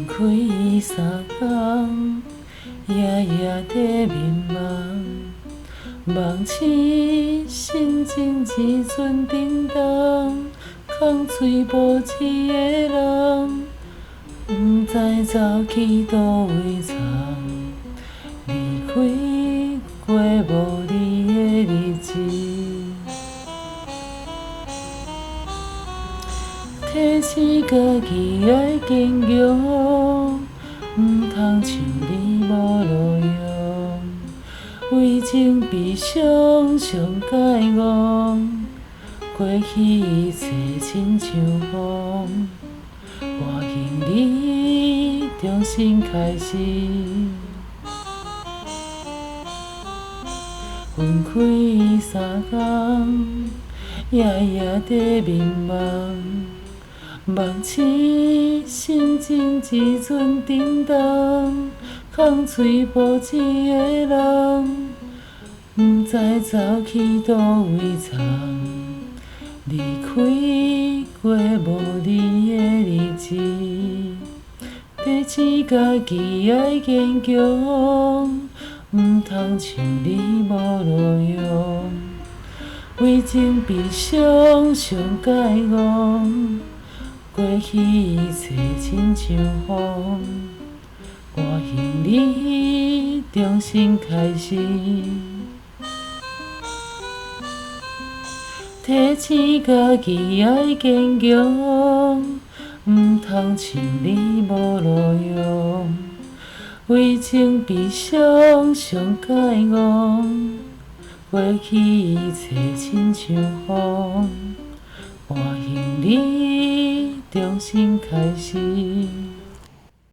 开三工，夜夜在迷茫，梦醒心情只剩叮当，空嘴无舌的人，不知走去倒位藏，离开过无你的日子。提醒家己爱坚强，唔通像你无路用。为情悲伤上解戆，过去一切亲像风。我幸你重新开始，分开三工，夜夜在迷茫。梦醒心情只剩叮当，空嘴无舌的人，不知走去倒位藏，离开过无你的日子。提醒家己爱坚强，唔通像你无路用。为情悲伤上解戆，过去一切亲像风。我幸你重新开始，提醒家己爱坚强，唔通像你无路用。为情悲伤上解戆，过去一切亲像风。我幸你重新开始。